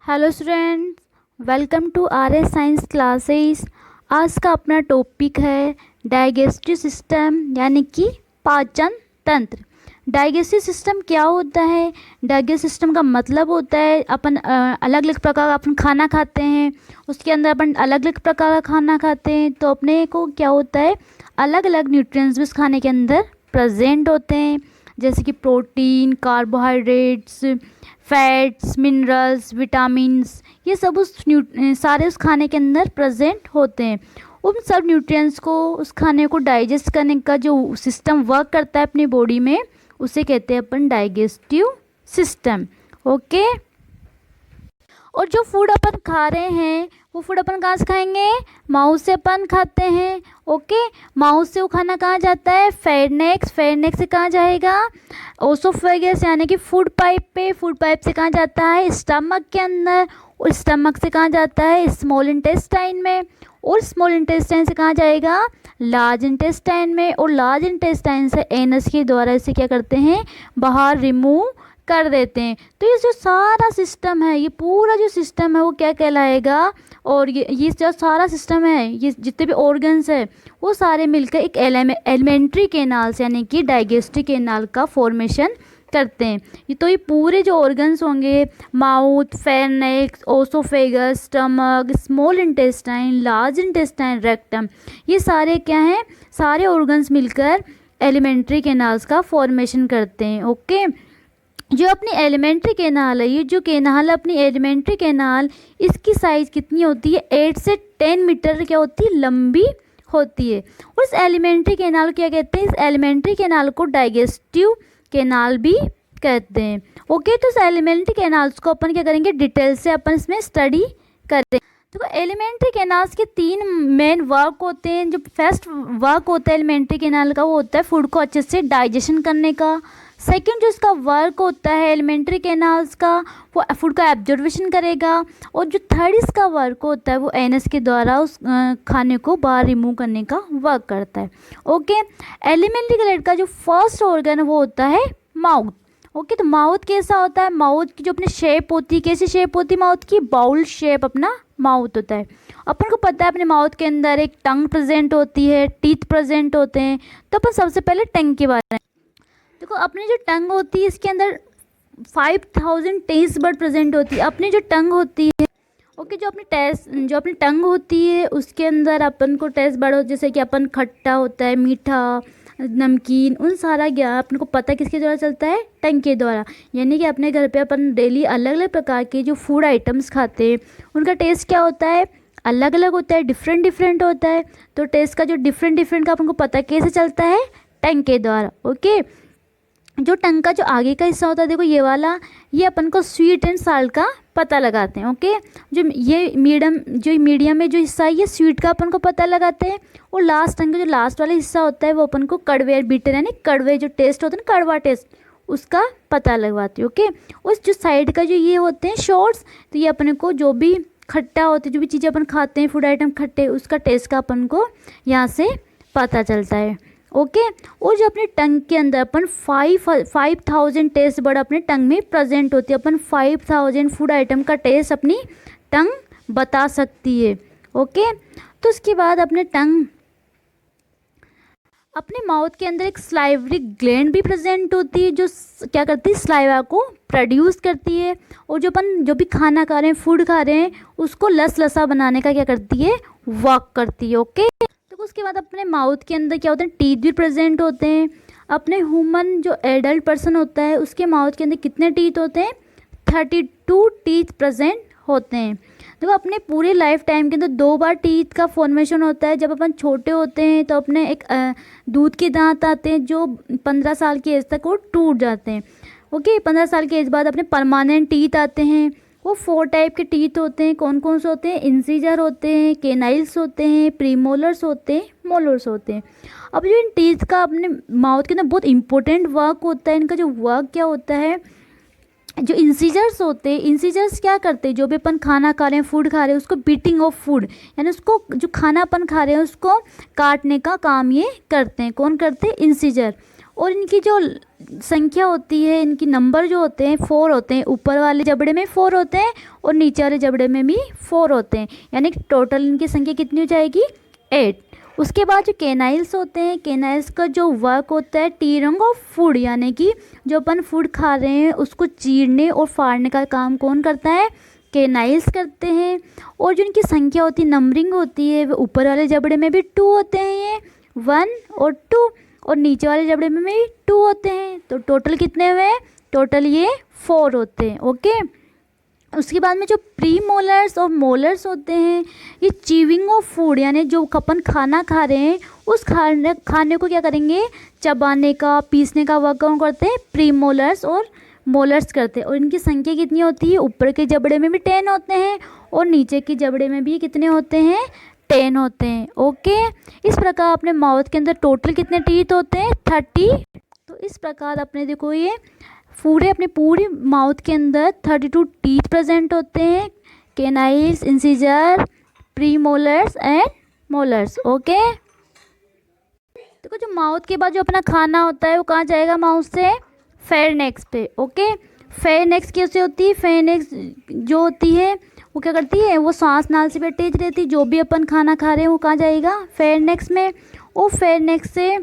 Hello students, welcome to R S science classes. आज का अपना टॉपिक है डाइजेस्टिव सिस्टम यानी कि पाचन तंत्र। डाइजेस्टिव सिस्टम क्या होता है? डाइजेस्टिव सिस्टम का मतलब होता है अपन अलग अलग प्रकार का अपन खाना खाते हैं, उसके अंदर अपन अलग अलग प्रकार का खाना खाते हैं तो अपने को क्या होता है, अलग अलग न्यूट्रिएंट्स भी उस खाने के अंदर प्रेजेंट होते हैं, जैसे कि protein, carbohydrates, fats, minerals, vitamins, ये सब सारे उस खाने के अंदर प्रेजेंट होते हैं। उन सब न्यूट्रिएंट्स को, उस खाने को डाइजेस्ट करने का जो सिस्टम वर्क करता है अपनी बॉडी में, उसे कहते हैं अपन डाइजेस्टिव सिस्टम। ओके। और जो फूड अपन खा रहे हैं वो फूड अपन कहाँ से खाएंगे? माउथ से अपन खाते हैं। ओके। माउथ से वो खाना कहाँ जाता है? फेरनेक्स। फेरनेक्स से कहाँ जाएगा? ओसोफेगस यानी कि फूड पाइप पे। फूड पाइप से कहाँ जाता है? स्टमक के अंदर। और स्टमक से कहाँ जाता है? स्मॉल इंटेस्टाइन में। और स्मॉल इंटेस्टाइन से कहाँ जाएगा? लार्ज इंटेस्टाइन में। और लार्ज इंटेस्टाइन से एनस के द्वारा इसे क्या करते हैं? बाहर रिमूव कर देते हैं। तो ये जो सारा सिस्टम है, ये पूरा जो सिस्टम है वो क्या कहलाएगा? और ये जो सारा सिस्टम है, ये जितने भी ऑर्गन्स है वो सारे मिलकर एक एलिमेंट्री कैनाल्स यानी कि डाइजेस्टिव कैनाल का फॉर्मेशन करते हैं। ये पूरे जो ऑर्गन्स होंगे, mouth, pharynx, oesophagus, stomach, small intestine, large intestine, rectum, ये सारे क्या हैं? सारे ऑर्गन्स मिलकर एलिमेंट्री कैनाल्स का फॉर्मेशन करते हैं। ओके। जो अपनी एलिमेंट्री कैनाल है, ये जो कैनाल अपनी एलिमेंट्री कैनाल, इसकी साइज़ कितनी होती है? 8 से 10 मीटर क्या होती है? लंबी होती है। और इस एलिमेंट्री कैनाल क्या कहते हैं? इस एलिमेंट्री कैनाल को डाइजेस्टिव कैनाल भी कहते हैं। ओके। तो इस एलिमेंट्री कैनाल्स को अपन क्या करेंगे? डिटेल से अपन इसमें स्टडी करें। तो एलिमेंट्री कैनाल्स के 3 मेन वर्क होते हैं। जो फर्स्ट वर्क होता है एलिमेंट्री कैनाल का, वो होता है फूड को अच्छे से डाइजेशन करने का। सेकंड जो इसका वर्क होता है एलिमेंट्री कैनाल्स का, वो फूड का एब्जॉर्बेशन करेगा। और जो थर्ड इसका वर्क होता है वो एनस के द्वारा उस खाने को बाहर रिमूव करने का वर्क करता है। ओके। एलिमेंट्री कैनाल का जो फर्स्ट ऑर्गन है वो होता है माउथ। ओके। तो माउथ कैसा होता है? माउथ की जो अपनी शेप होती है, कैसी शेप होती है माउथ की? बाउल शेप अपना माउथ होता है। अपन को पता है अपने माउथ के अंदर एक टंग प्रेजेंट होती है, टीथ प्रेजेंट होते हैं। तो अपन सबसे पहले टंग के बारे में देखो। अपनी जो टंग होती है इसके अंदर 5000 टेस्ट बड प्रेजेंट होती है। अपनी जो टंग होती है, ओके, जो अपनी टंग होती है उसके अंदर अपन को टेस्ट बड होता है, जैसे कि अपन खट्टा होता है, मीठा, नमकीन, उन सारा ज्ञान अपन को पता किसके द्वारा चलता है? टंग के द्वारा। यानी कि अपने घर पे अपन डेली अलग अलग प्रकार के जो फूड आइटम्स खाते हैं उनका टेस्ट क्या होता है? अलग अलग होता है, डिफरेंट डिफरेंट होता है। तो टेस्ट का जो डिफरेंट डिफरेंट का अपन को पता कैसे चलता है? टंग के द्वारा। ओके। जो टंग का जो आगे का हिस्सा होता है, देखो ये वाला, ये अपन को स्वीट एंड साल्ट का पता लगाते हैं। ओके। ये मीडियम में जो हिस्सा है ये स्वीट का अपन को पता लगाते हैं। और लास्ट टंग का जो लास्ट वाला हिस्सा होता है वो अपन को कड़वे, बीटर यानी कड़वे जो टेस्ट होता है ना, कड़वा टेस्ट, उसका पता लगवाते हैं। ओके। उस जो साइड का जो ये होते हैं शॉर्ट्स, तो ये अपने को जो भी खट्टा होते हैं, जो भी चीज़ें अपन खाते हैं, फूड आइटम खट्टे, उसका टेस्ट का अपन को यहाँ से पता चलता है। ओके। और जो अपने टंग के अंदर अपन 5000 टेस्ट बड अपने टंग में प्रेजेंट होती है। अपन 5000 फूड आइटम का टेस्ट अपनी टंग बता सकती है। ओके। तो उसके बाद अपने माउथ के अंदर एक स्लाइवरी ग्लैंड भी प्रेजेंट होती है, जो क्या करती है? स्लाइवा को प्रोड्यूस करती है। और जो भी खाना खा रहे हैं, फूड खा रहे हैं, उसको लसा बनाने का क्या करती है? वर्क करती है। ओके। तो उसके बाद अपने माउथ के अंदर क्या होता है? टीथ भी प्रेजेंट होते हैं। अपने ह्यूमन जो एडल्ट पर्सन होता है उसके माउथ के अंदर कितने टीथ होते हैं? 32 टीथ प्रेजेंट होते हैं। देखो अपने पूरे लाइफ टाइम के अंदर 2 बार टीथ का फॉर्मेशन होता है। जब अपन छोटे होते हैं तो अपने एक दूध के दांत आते हैं जो 15 साल की एज तक वो टूट जाते हैं। ओके। 15 साल की एज बाद अपने परमानेंट टीथ आते हैं। वो 4 टाइप के टीथ होते हैं। कौन कौन से होते हैं? इंसीजर होते हैं, केनाइल्स होते हैं, प्रीमोलर्स होते हैं, मोलर्स होते हैं। अब जो इन टीथ का अपने माउथ के अंदर बहुत इंपॉर्टेंट वर्क होता है। इनका जो वर्क क्या होता है? जो इंसीजर्स होते हैं, इंसीजर्स क्या करते हैं? जो भी अपन खाना खा रहे हैं, फूड खा रहे हैं, उसको बीटिंग ऑफ फूड यानी उसको जो खाना अपन खा रहे हैं उसको काटने का काम ये करते हैं। कौन करते हैं? इंसीजर। और इनकी जो संख्या होती है, इनकी नंबर जो होते हैं 4 होते हैं। ऊपर वाले जबड़े में 4 होते हैं और नीचे वाले जबड़े में भी 4 होते हैं, यानी कि टोटल इनकी संख्या कितनी हो जाएगी 8। उसके बाद जो केनाइल्स होते हैं, केनाइल्स का जो वर्क होता है टीयरिंग ऑफ फूड, यानी कि जो अपन फूड खा रहे हैं उसको चीरने और फाड़ने का काम कौन करता है, केनाइल्स करते हैं। और जो इनकी संख्या होती है, नंबरिंग होती है, वो ऊपर वाले जबड़े में भी 2 होते हैं, ये 1 और 2, और नीचे वाले जबड़े में भी 2 होते हैं। तो टोटल कितने हुए, टोटल ये 4 होते हैं। ओके, उसके बाद में जो प्री मोलर्स और मोलर्स होते हैं, ये चीविंग ऑफ फूड, यानी जो अपन खाना खा रहे हैं उस खाने को क्या करेंगे, चबाने का, पीसने का वर्क कौन करते हैं, प्री मोलर्स और मोलर्स करते हैं। और इनकी संख्या कितनी होती है, ऊपर के जबड़े में भी 10 होते हैं और नीचे के जबड़े में भी कितने होते हैं, 10 होते हैं। ओके, इस प्रकार अपने माउथ के अंदर टोटल कितने टीथ होते हैं, 30। तो इस प्रकार अपने देखो ये अपने पूरे माउथ के अंदर 32 टीथ प्रेजेंट होते हैं, canines, incisor, premolars and molars. Okay, देखो जो माउथ के बाद जो अपना खाना होता है वो कहाँ जाएगा, माउथ से फेरनेक्स पे। ओके, फेरनेक्स कैसे होती है, फेरनेक्स जो होती है वो क्या करती है, वो सांस नाल से भी अटैच रहती है। जो भी अपन खाना खा रहे हैं वो कहाँ जाएगा, फेरनेक्स में। और फेरनेक्स से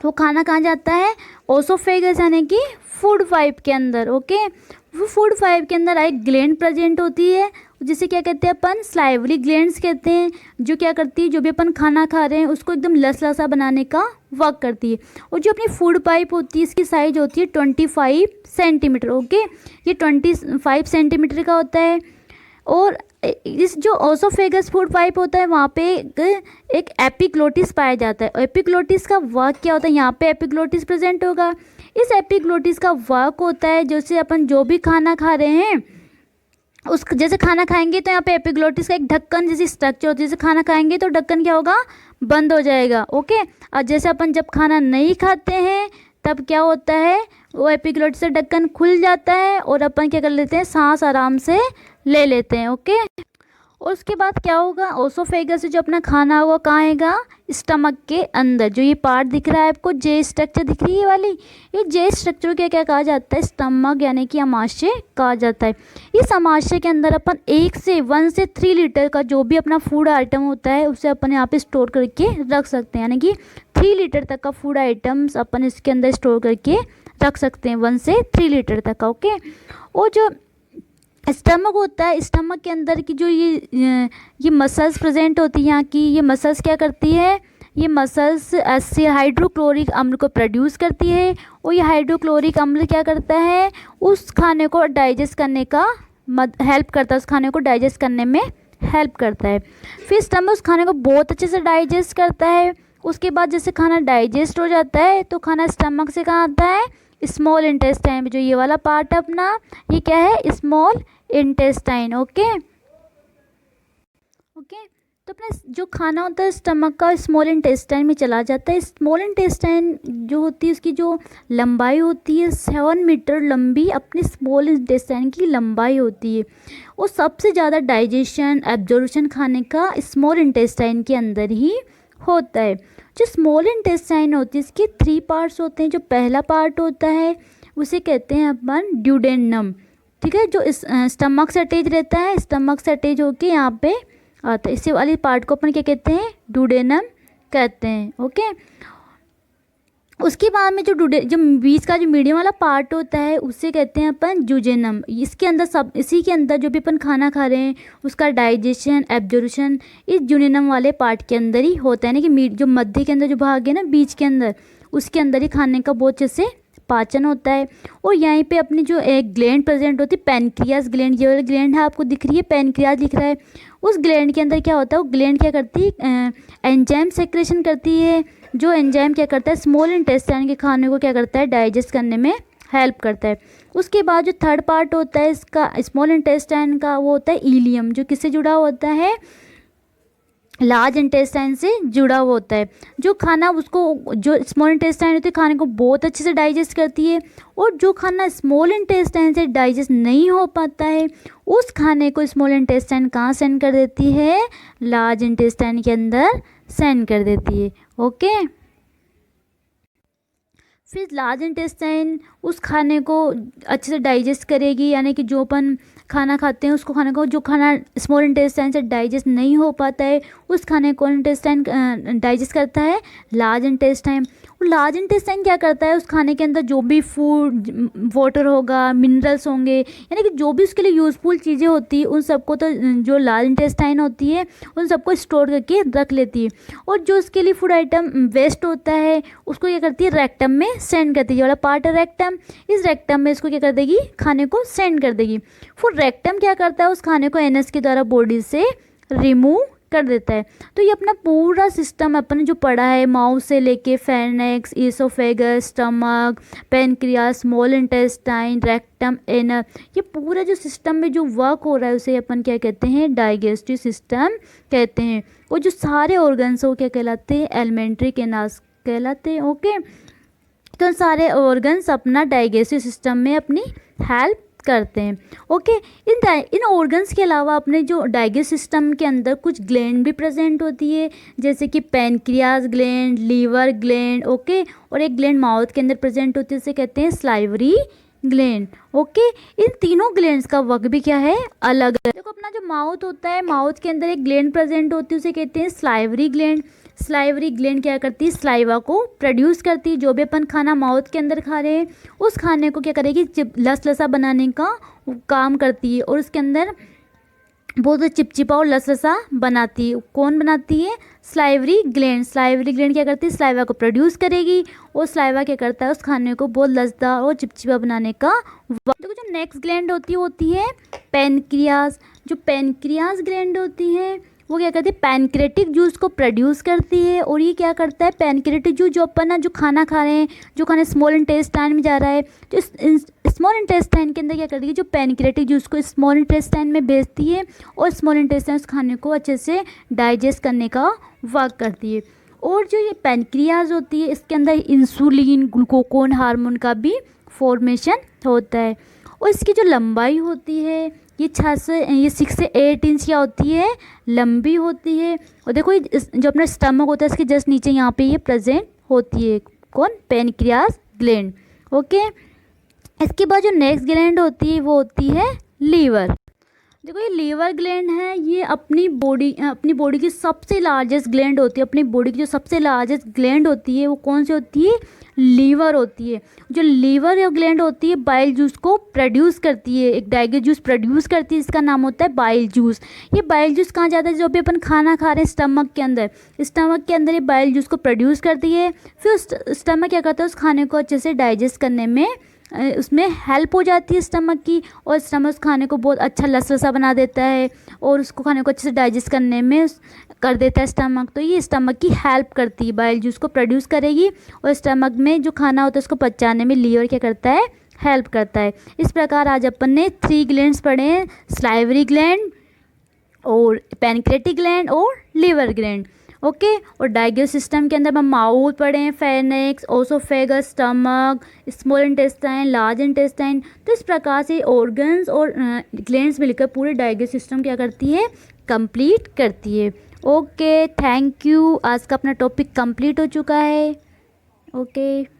वो खाना कहाँ जाता है, ओसोफेगस, यानी कि फूड पाइप के अंदर। ओके, वो फूड पाइप के अंदर एक ग्लैंड प्रेजेंट होती है जिसे क्या कहते हैं अपन, स्लाइवरी ग्लैंड्स कहते हैं, जो क्या करती है, जो भी अपन खाना खा रहे हैं उसको एकदम लसलसा बनाने का वर्क करती है। और जो अपनी फूड पाइप होती है इसकी साइज होती है 25 सेंटीमीटर। ओके, ये 25 सेंटीमीटर का होता है। और इस जो ओसोफेगस फूड पाइप होता है वहाँ पे एक एपिग्लोटिस पाया जाता है। एपिग्लोटिस का वर्क क्या होता है, यहाँ पे एपिग्लोटिस प्रेजेंट होगा। इस एपिग्लोटिस का वर्क होता है जैसे अपन जो भी खाना खा रहे हैं उस जैसे खाना खाएंगे तो यहाँ पे एपिग्लोटिस का एक ढक्कन जैसी स्ट्रक्चर होती है, जैसे खाना खाएंगे तो ढक्कन क्या होगा, बंद हो जाएगा। ओके, और जैसे अपन जब खाना नहीं खाते हैं तब क्या होता है, वो एपिग्लोटिस से ढक्कन खुल जाता है और अपन क्या कर लेते हैं, सांस आराम से ले लेते हैं। ओके, और उसके बाद क्या होगा, ओसोफेगस से जो अपना खाना होगा कहाँ आएगा, स्टमक के अंदर। जो ये पार्ट दिख रहा है आपको, जे स्ट्रक्चर दिख रही है वाली, ये जे स्ट्रक्चर को क्या कहा जाता है, स्टमक यानी कि अमाशय कहा जाता है। इस अमाशय के अंदर अपन 1 से 3 लीटर का जो भी अपना फूड आइटम होता है उसे अपन यहाँ पे स्टोर करके रख सकते हैं, यानी कि 3 लीटर तक का फूड आइटम्स अपन इसके अंदर स्टोर करके रख सकते हैं, 1 से 3 लीटर तक का। ओके, और जो स्टमक होता है, स्टमक के अंदर की जो ये मसल्स प्रेजेंट होती है, यहाँ की ये मसल्स क्या करती है, ये मसल्स ऐसे हाइड्रोक्लोरिक अम्ल को प्रोड्यूस करती है। और ये हाइड्रोक्लोरिक अम्ल क्या करता है, उस खाने को डाइजेस्ट करने का हेल्प करता है, उस खाने को डाइजेस्ट करने में हेल्प करता है। फिर स्टमक उस खाने को बहुत अच्छे से डाइजेस्ट करता है। उसके बाद जैसे खाना डाइजेस्ट हो जाता है तो खाना स्टमक से कहाँ आता है, स्मॉल इंटेस्टाइन में। जो ये वाला पार्ट है अपना, ये क्या है, स्मॉल इंटेस्टाइन। ओके, तो अपना जो खाना होता है स्टमक का स्मॉल इंटेस्टाइन में चला जाता है। स्मॉल इंटेस्टाइन जो होती है उसकी जो लंबाई होती है 7 मीटर लंबी अपनी स्मॉल इंटेस्टाइन की लंबाई होती है। और सबसे ज़्यादा डाइजेशन, एब्जॉर्प्शन खाने का स्मॉल इंटेस्टाइन के अंदर ही होता है। जो स्मॉल इंटेस्टाइन होती है इसके 3 पार्ट्स होते हैं। जो पहला पार्ट होता है उसे कहते हैं अपन ड्यूडेनम, ठीक है, जो इस स्टमक से अटैच रहता है, स्टमक से अटैच होके यहाँ पे आता है। इसी वाली पार्ट को अपन क्या कहते हैं, ड्यूडेनम कहते हैं। ओके, उसके बाद में जो बीच का जो मीडियम वाला पार्ट होता है उसे कहते हैं अपन जुजेनम। इसके अंदर इसी के अंदर जो भी अपन खाना खा रहे हैं उसका डाइजेशन, एब्जॉर्प्शन इस जुजेनम वाले पार्ट के अंदर ही होता है, ना कि जो मध्य के अंदर जो भाग है ना, बीच के अंदर, उसके अंदर ही खाने का बहुत अच्छे से पाचन होता है। और यहीं पे अपनी जो एक ग्लैंड प्रेजेंट होती है, पैनक्रियास ग्लैंड, ये वाली ग्लैंड है आपको दिख रही है, पैनक्रियास दिख रहा है। उस ग्लैंड के अंदर क्या होता है, वो ग्लैंड क्या करती है, एंजाइम सेक्रेशन करती है। जो एंजाइम क्या करता है, स्मॉल इंटेस्टाइन के खाने को क्या करता है, डाइजेस्ट करने में हेल्प करता है। उसके बाद जो थर्ड पार्ट होता है इसका स्मॉल इंटेस्टाइन का, वो होता है इलियम, जो किससे जुड़ा होता है, लार्ज इंटेस्टाइन से जुड़ा हुआ होता है। जो खाना उसको, जो स्मॉल इंटेस्टाइन होती है खाने को बहुत अच्छे से डाइजेस्ट करती है। और जो खाना स्मॉल इंटेस्टाइन से डाइजेस्ट नहीं हो पाता है उस खाने को स्मॉल इंटेस्टाइन कहाँ सेंड कर देती है, लार्ज इंटेस्टाइन के अंदर सेंड कर देती है। ओके, फिर लार्ज इंटेस्टाइन उस खाने को अच्छे से डाइजेस्ट करेगी, यानी कि जो अपन खाना खाते हैं उसको, खाने को जो खाना स्मॉल इंटेस्टाइन से डाइजेस्ट नहीं हो पाता है उस खाने को इंटेस्टाइन डाइजेस्ट करता है लार्ज इंटेस्टाइन। और लार्ज इंटेस्टाइन क्या करता है, उस खाने के अंदर जो भी फूड वाटर होगा, मिनरल्स होंगे, यानी कि जो भी उसके लिए यूज़फुल चीज़ें होती है उन सबको तो जो लार्ज इंटेस्टाइन होती है उन सबको स्टोर करके रख लेती है। और जो उसके लिए फूड आइटम वेस्ट होता है उसको क्या करती है, रेक्टम में सेंड करती है। ये वाला पार्ट है रेक्टम, इस रेक्टम में इसको क्या कर देगी, खाने को सेंड कर देगी। फिर रेक्टम क्या करता है, उस खाने को एनएस के द्वारा बॉडी से रिमूव कर देता है। तो ये अपना पूरा सिस्टम अपन जो पढ़ा है, माउथ से लेके pharynx, oesophagus, stomach, pancreas, small intestine, rectum, anus, ये पूरा जो सिस्टम में जो वर्क हो रहा है उसे अपन क्या कहते हैं, डाइजेस्टिव सिस्टम कहते हैं। और जो सारे ऑर्गन्स हो क्या कहलाते हैं, एलिमेंट्री कैनाल्स कहलाते हैं। ओके, तो सारे ऑर्गन्स अपना डाइजेस्टिव सिस्टम में अपनी हेल्प करते हैं। ओके, इन ऑर्गन्स के अलावा अपने जो डाइजेस्ट सिस्टम के अंदर कुछ ग्लैंड भी प्रेजेंट होती है, जैसे कि pancreas gland, liver gland. Okay, और एक ग्लैंड माउथ के अंदर प्रेजेंट होती है, उसे कहते हैं स्लाइवरी ग्लैंड। ओके, इन तीनों ग्लैंड्स का वर्क भी क्या है, अलग है। देखो अपना जो माउथ होता है, माउथ के अंदर एक ग्लैंड प्रेजेंट होती है, उसे कहते हैं स्लाइवरी ग्लैंड। स्लाइवरी ग्लैंड क्या करती है, स्लाइवा को प्रोड्यूस करती है। जो भी अपन खाना माउथ के अंदर खा रहे हैं उस खाने को क्या करेगी, लसलसा बनाने का काम करती है, और उसके अंदर बहुत चिपचिपा और लसलसा बनाती है। कौन बनाती है, स्लाइवरी ग्लैंड। स्लाइवरी ग्लैंड क्या करती है, स्लाइवा को प्रोड्यूस करेगी, और स्लाइवा क्या करता है, उस खाने को बहुत लसदार और चिपचिपा बनाने का। देखो जो नेक्स्ट ग्लैंड होती है पैनक्रियास। जो पैनक्रियास ग्लैंड होती है वो क्या करती है, पैनक्रेटिक जूस को प्रोड्यूस करती है। और ये क्या करता है, पैनक्रेटिक जूस जो अपन ना जो खाना खा रहे हैं, जो खाना स्मॉल इंटेस्टाइन में जा रहा है, तो स्मॉल इंटेस्टाइन के अंदर क्या करती है, जो पैनक्रेटिक जूस को स्मॉल इंटेस्टाइन में भेजती है, और स्मॉल इंटेस्टाइन उस खाने को अच्छे से डाइजेस्ट करने का वर्क करती है। और जो ये पैनक्रियाज होती है इसके अंदर इंसुलिन, ग्लूकागोन हार्मोन का भी फॉर्मेशन होता है। और इसकी जो लंबाई होती है ये 6 से 8 इंच क्या होती है, लंबी होती है। और देखो जो अपना स्टमक होता है इसके जस्ट नीचे यहाँ पे ये प्रेजेंट होती है, कौन, पैनक्रियास ग्लैंड। ओके, इसके बाद जो नेक्स्ट ग्लैंड होती है वो होती है लीवर। देखो ये लीवर ग्लैंड है, ये अपनी बॉडी की सबसे लार्जेस्ट ग्लैंड होती है। अपनी बॉडी की जो सबसे लार्जेस्ट ग्लैंड होती है वो कौन सी होती है, लीवर होती है। जो लीवर ग्लैंड होती है बाइल जूस को प्रोड्यूस करती है, एक डाइजेस्ट जूस प्रोड्यूस करती है, इसका नाम होता है बाइल जूस। ये बाइल जूस कहाँ जाता है, जो भी अपन खाना खा रहे हैं स्टमक के अंदर ये बाइल जूस को प्रोड्यूस करती है। फिर स्टमक क्या करता है, उस खाने को अच्छे से डाइजेस्ट करने में उसमें हेल्प हो जाती है स्टमक की, और स्टमक उस खाने को बहुत अच्छा लसलसा बना देता है, और उसको खाने को अच्छे से डाइजेस्ट करने में कर देता है स्टमक। तो ये स्टमक की हेल्प करती है, बाइल जूस को प्रोड्यूस करेगी, और स्टमक में जो खाना होता है उसको पचाने में लीवर क्या करता है, हेल्प करता है। इस प्रकार आज अपन ने 3 ग्लैंड्स पढ़े हैं, स्लाइवरी ग्लैंड और पैनक्रेटिक ग्लैंड और लीवर ग्लैंड। ओके, और डाइजेस्ट सिस्टम के अंदर हम माउथ पढ़े हैं, pharynx, oesophagus, stomach, small intestine, large intestine. तो इस प्रकार से ऑर्गन्स और ग्लैंड्स मिलकर पूरे डाइजेस्ट सिस्टम क्या करती है, कंप्लीट करती है। Okay, thank you. आज का अपना टॉपिक कंप्लीट हो चुका है। ओके।